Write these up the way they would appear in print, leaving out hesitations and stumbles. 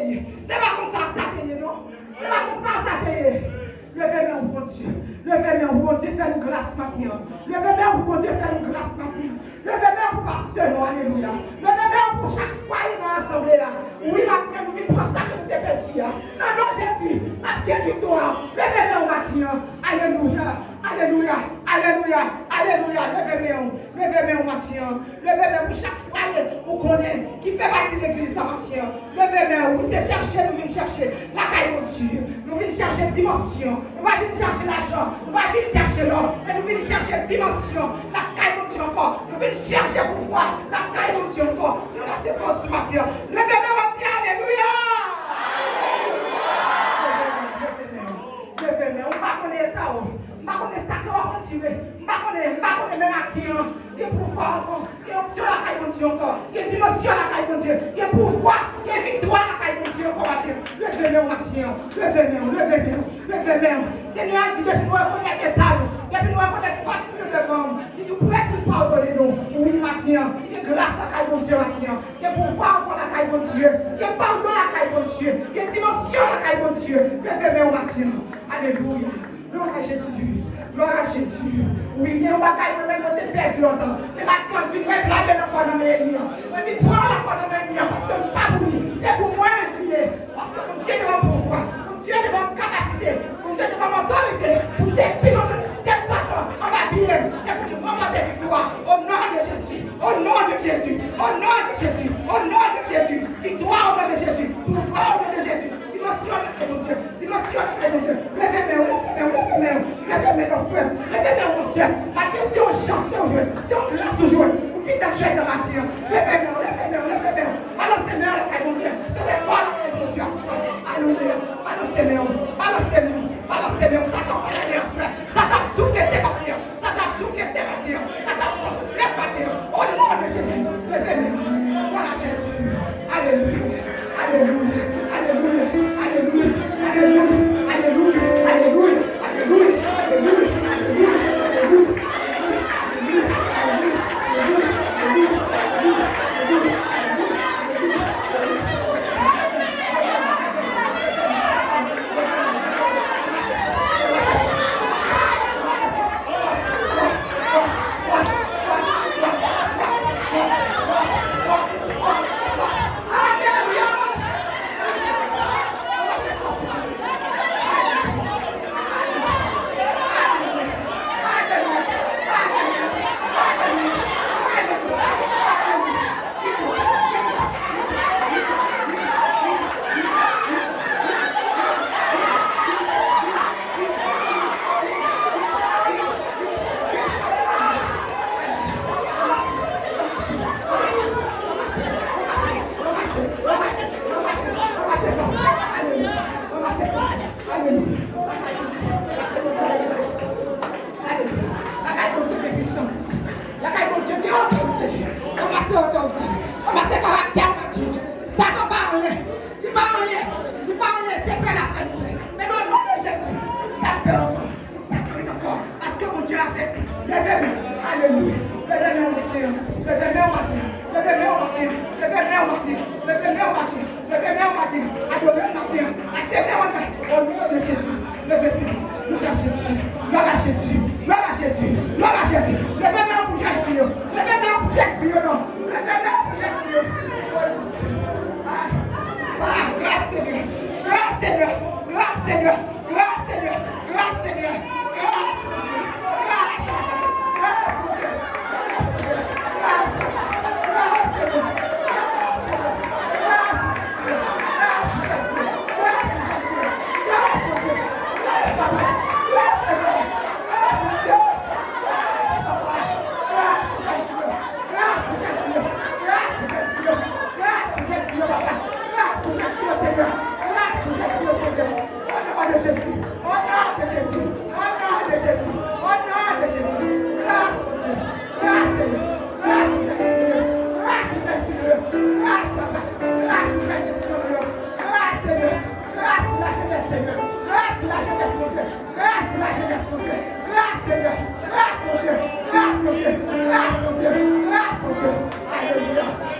obéir. C'est pas comme ça ça t'est, non? C'est pas comme ça ça t'est. Levez-moi, mon Dieu. Levez-moi, mon Dieu, fais-nous grâce maintenant. Levez-moi, mon Dieu, fais-nous grâce maintenant. Levez-moi pour pasteur, alléluia. Levez-moi pour chaque foyer dans l'assemblée là. Oui, maintenant, nous venons prendre ça que c'était petit. Non, non, Jésus, ma petite victoire. Levez-moi maintenant. Alléluia. Alléluia. Alléluia. Alléluia. Levez-moi. Levez-moi maintenant. Levez-moi pour chaque foyer qu'on connaît qui fait partie de l'église maintenant. Levez-moi. Nous c'est chercher, nous venons chercher la caille de Dieu. Nous venons chercher dimension. Nous va venir chercher l'argent. Nous va venir chercher l'or. Et nous venons chercher dimension. La caille de Dieu encore. Nous venons chercher pouvoir. La caille de Dieu encore. Nous va se faire ce matin. Levez-moi maintenant. Alléluia. Levez-moi. On va connaître ça. On va connaître ça. On va continuer. On va connaître même action. Il y a pouvoir encore. Il y a option la caille de Dieu encore. Il y a dimension la caille de Dieu. Il y a pouvoir. Il y a victoire la caille de Dieu encore. Levez-moi action. Levez-moi. Seigneur a dit de nous reconnaître les tables. Depuis nous reconnaître pas tout le monde. Il nous pourrait tout pardonner nous. Oui, maintenant. Il y a grâce à la caille de Dieu maintenant. Il y a pouvoir pour la caille de Dieu. Il y a pardon la caille de Dieu. Il y a dimension la caille de Dieu. Levez-moi maintenant. Alléluia. Gloire à Jésus. Gloire à Jésus. Oui, il y a un bagaille que même on s'est perdu longtemps. Mais maintenant, tu dois être là dans le mien. Mais tu prends la foi dans le mien parce que c'est pas pour lui. C'est pour moi qui est. Parce que mon Dieu est devant mon pouvoir. Mon Dieu est devant mon capacité. Mon Dieu est devant mon autorité. Pour ces pilotes de cette façon, on va bien. C'est pour nous vraiment des victoires. Au nom de Jésus. Au nom de Jésus. Au nom de Jésus. Au nom de Jésus. Victoire au nom de Jésus. Pouvoir au nom de Jésus. Dimension de Dieu. Dimension de Dieu. Levez-moi. Levez-moi, frère. Levez-moi, mon Dieu. Ma question, chante toujours. Si on lance toujours. Vous faites d'argent dans ma vie. Levez-moi. Alors, Seigneur, mon Dieu. Je vais voir la question. Alléluia. Alors, Seigneur. Ça t'en fait l'air, frère. Ça t'a soufflé tes bâtir. Ça t'a soufflé tes bâtir. Ça t'a soufflé tes bâtir. Au nom de Jésus. Levez-moi. Voilà Jésus. Alléluia. Alléluia. Alléluia. Alléluia. Alléluia. Alléluia. Alléluia. Alléluia.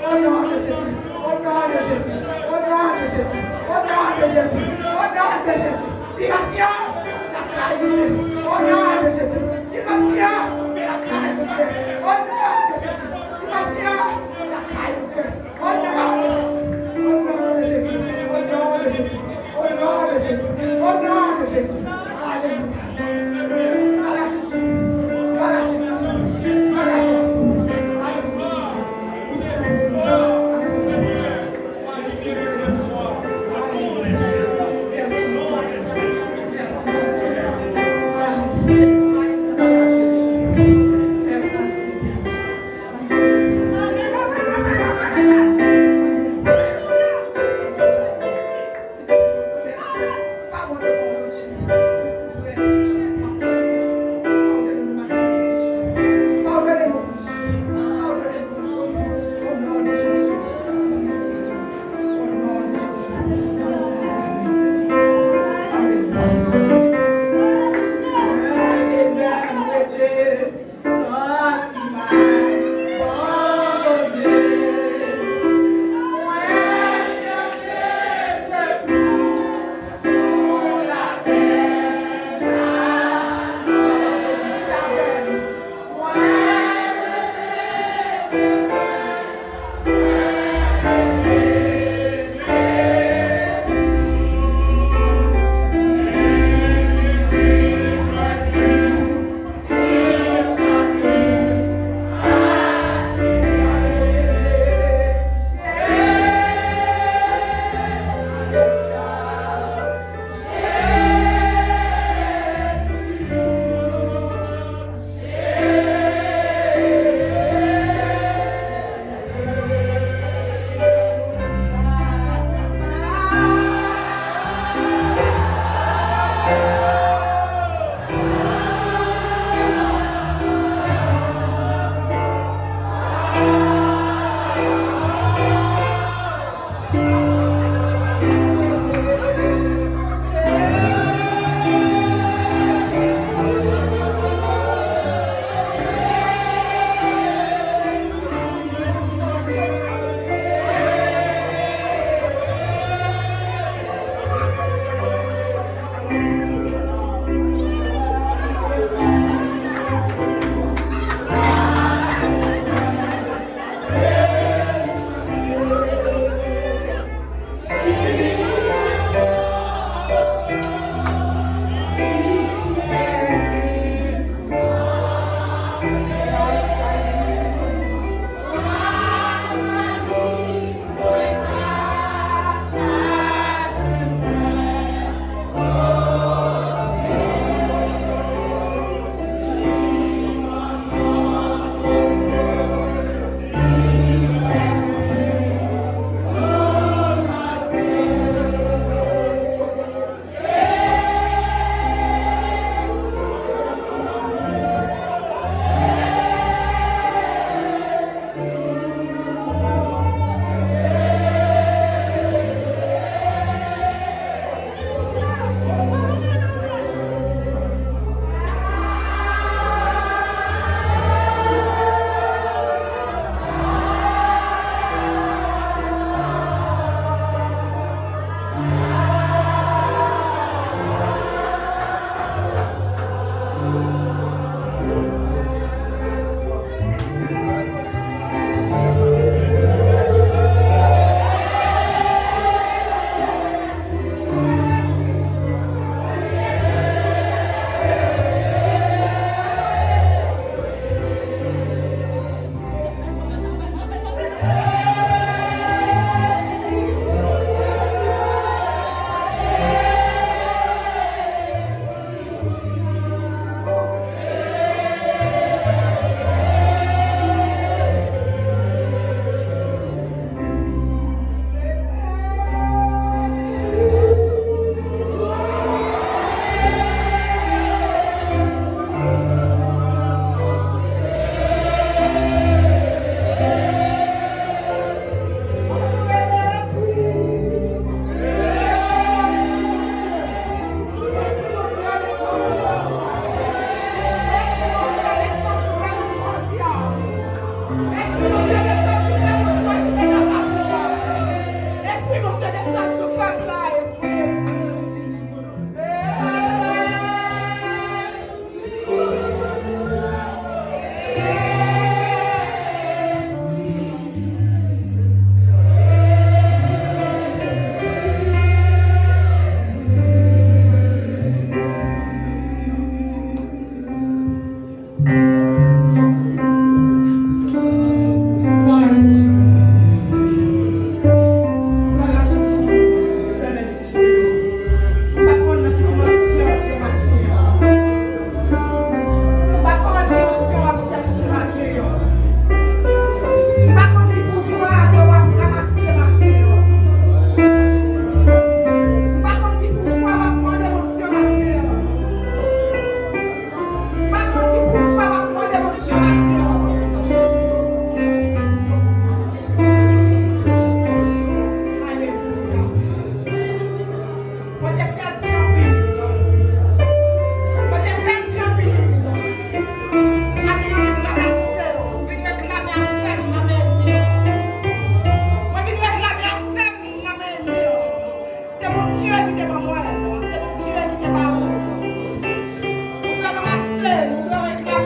Au nom de Jésus. Jésus. Au nom de Jésus. Libération. La grâce de Jésus. Au nom de Jésus. Libération. La grâce de Jésus. Au nom de Jésus. Libération. La grâce de Jésus. Au nom de Jésus. Au nom de Jésus. Au nom de Jésus. Au nom de Jésus. Alléluia.